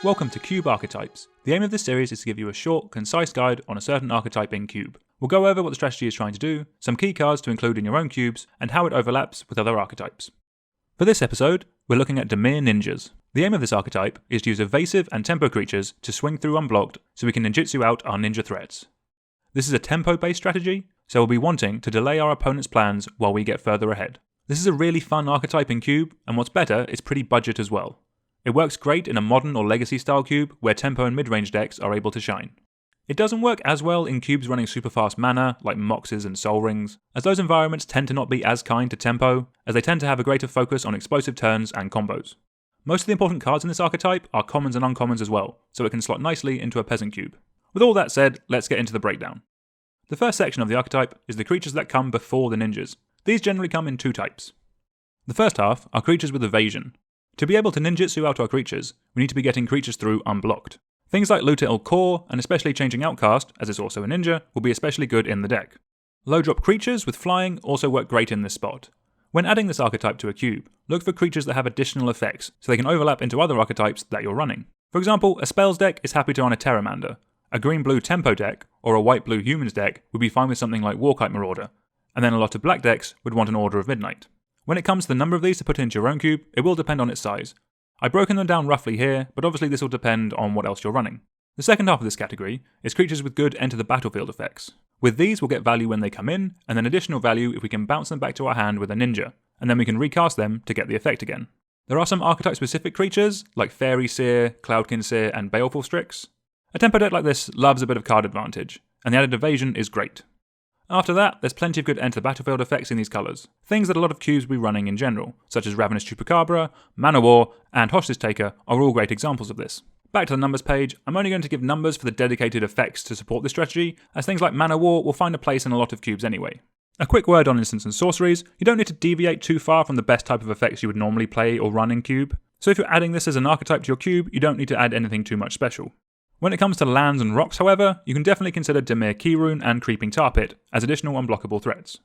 Welcome to Cube Archetypes. The aim of this series is to give you a short, concise guide on a certain archetype in Cube. We'll go over what the strategy is trying to do, some key cards to include in your own cubes, and how it overlaps with other archetypes. For this episode, we're looking at Dimir Ninjas. The aim of this archetype is to use evasive and tempo creatures to swing through unblocked so we can ninjutsu out our ninja threats. This is a tempo-based strategy, so we'll be wanting to delay our opponent's plans while we get further ahead. This is a really fun archetype in Cube, and what's better, it's pretty budget as well. It works great in a modern or legacy style cube where tempo and mid-range decks are able to shine. It doesn't work as well in cubes running super fast mana like Moxes and Soul Rings, as those environments tend to not be as kind to tempo, as they tend to have a greater focus on explosive turns and combos. Most of the important cards in this archetype are commons and uncommons as well, so it can slot nicely into a peasant cube. With all that said, let's get into the breakdown. The first section of the archetype is the creatures that come before the ninjas. These generally come in two types. The first half are creatures with evasion. To be able to ninjutsu out our creatures, we need to be getting creatures through unblocked. Things like Looter El Core, and especially changing Outcast, as it's also a ninja, will be especially good in the deck. Low drop creatures with flying also work great in this spot. When adding this archetype to a cube, look for creatures that have additional effects, so they can overlap into other archetypes that you're running. For example, a spells deck is happy to run a Pteramander. A green-blue tempo deck, or a white-blue humans deck, would be fine with something like Warkite Marauder, and then a lot of black decks would want an Order of Midnight. When it comes to the number of these to put into your own cube, it will depend on its size. I've broken them down roughly here, but obviously this will depend on what else you're running. The second half of this category is creatures with good enter the battlefield effects. With these we'll get value when they come in, and then additional value if we can bounce them back to our hand with a ninja, and then we can recast them to get the effect again. There are some archetype specific creatures, like Fairy Seer, Cloudkin Seer, and Baleful Strix. A tempo deck like this loves a bit of card advantage, and the added evasion is great. After that, there's plenty of good enter the battlefield effects in these colours, things that a lot of cubes will be running in general, such as Ravenous Chupacabra, Mana War, and Hostage Taker are all great examples of this. Back to the numbers page, I'm only going to give numbers for the dedicated effects to support this strategy, as things like Mana War will find a place in a lot of cubes anyway. A quick word on instants and sorceries, you don't need to deviate too far from the best type of effects you would normally play or run in cube, so if you're adding this as an archetype to your cube, you don't need to add anything too much special. When it comes to lands and rocks, however, you can definitely consider Dimir Keyrune and Creeping Tar Pit as additional unblockable threats.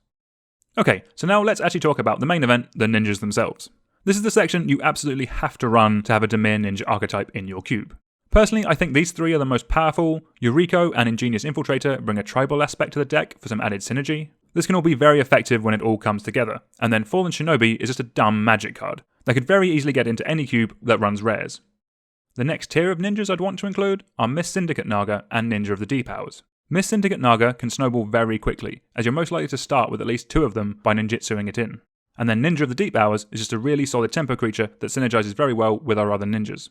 Okay, so now let's actually talk about the main event, the ninjas themselves. This is the section you absolutely have to run to have a Dimir Ninja archetype in your cube. Personally, I think these three are the most powerful. Yuriko and Ingenious Infiltrator bring a tribal aspect to the deck for some added synergy. This can all be very effective when it all comes together, and then Fallen Shinobi is just a dumb magic card that could very easily get into any cube that runs rares. The next tier of ninjas I'd want to include are Miss Syndicate Naga and Ninja of the Deep Hours. Miss Syndicate Naga can snowball very quickly, as you're most likely to start with at least two of them by ninjutsuing it in. And then Ninja of the Deep Hours is just a really solid tempo creature that synergizes very well with our other ninjas.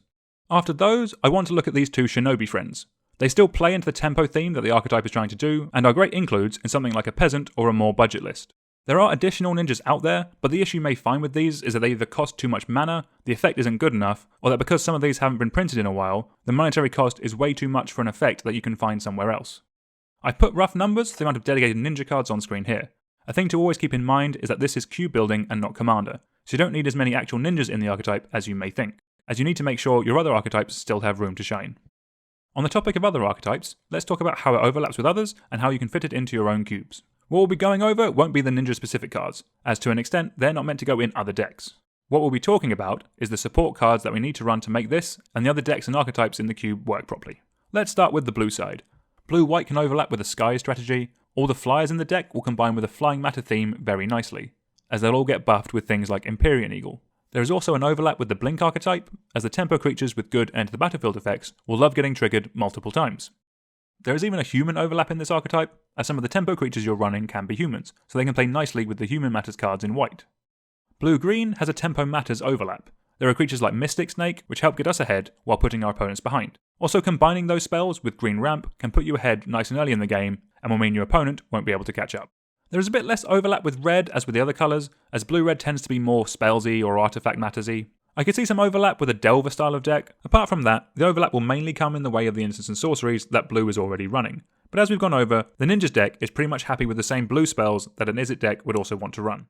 After those, I want to look at these two shinobi friends. They still play into the tempo theme that the archetype is trying to do, and are great includes in something like a peasant or a more budget list. There are additional ninjas out there, but the issue you may find with these is that they either cost too much mana, the effect isn't good enough, or that because some of these haven't been printed in a while, the monetary cost is way too much for an effect that you can find somewhere else. I've put rough numbers for the amount of dedicated ninja cards on screen here. A thing to always keep in mind is that this is cube building and not commander, so you don't need as many actual ninjas in the archetype as you may think, as you need to make sure your other archetypes still have room to shine. On the topic of other archetypes, let's talk about how it overlaps with others and how you can fit it into your own cubes. What we'll be going over won't be the ninja-specific cards, as to an extent they're not meant to go in other decks. What we'll be talking about is the support cards that we need to run to make this and the other decks and archetypes in the cube work properly. Let's start with the blue side. Blue-white can overlap with a sky strategy. All the flyers in the deck will combine with a flying matter theme very nicely, as they'll all get buffed with things like Empyrean Eagle. There is also an overlap with the blink archetype, as the tempo creatures with good enter the battlefield effects will love getting triggered multiple times. There is even a human overlap in this archetype, as some of the tempo creatures you're running can be humans, so they can play nicely with the human matters cards in white. Blue-green has a tempo matters overlap. There are creatures like Mystic Snake, which help get us ahead while putting our opponents behind. Also, combining those spells with green ramp can put you ahead nice and early in the game, and will mean your opponent won't be able to catch up. There is a bit less overlap with red as with the other colours, as blue-red tends to be more spellsy or artifact mattersy. I could see some overlap with a Delver style of deck. Apart from that, the overlap will mainly come in the way of the instants and sorceries that blue is already running. But as we've gone over, the Ninjas deck is pretty much happy with the same blue spells that an Izzet deck would also want to run.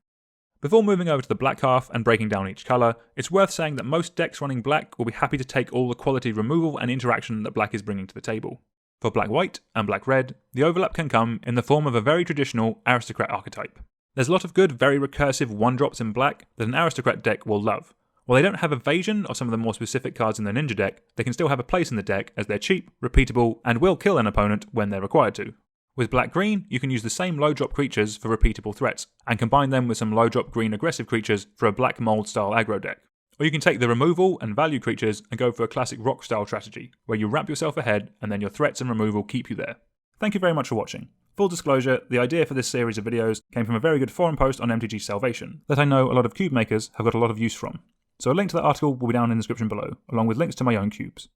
Before moving over to the black half and breaking down each colour, it's worth saying that most decks running black will be happy to take all the quality removal and interaction that black is bringing to the table. For black-white and black-red, the overlap can come in the form of a very traditional aristocrat archetype. There's a lot of good, very recursive 1-drops in black that an aristocrat deck will love. While they don't have evasion of some of the more specific cards in the Ninja deck, they can still have a place in the deck as they're cheap, repeatable, and will kill an opponent when they're required to. With black-green, you can use the same low-drop creatures for repeatable threats, and combine them with some low-drop green aggressive creatures for a black mold style aggro deck. Or you can take the removal and value creatures and go for a classic rock style strategy, where you wrap yourself ahead and then your threats and removal keep you there. Thank you very much for watching. Full disclosure, the idea for this series of videos came from a very good forum post on MTG Salvation that I know a lot of cube makers have got a lot of use from. So a link to that article will be down in the description below, along with links to my own cubes.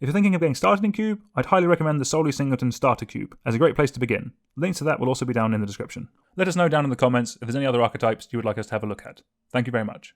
If you're thinking of getting started in Cube, I'd highly recommend the Solely Singleton Starter Cube as a great place to begin. Links to that will also be down in the description. Let us know down in the comments if there's any other archetypes you would like us to have a look at. Thank you very much.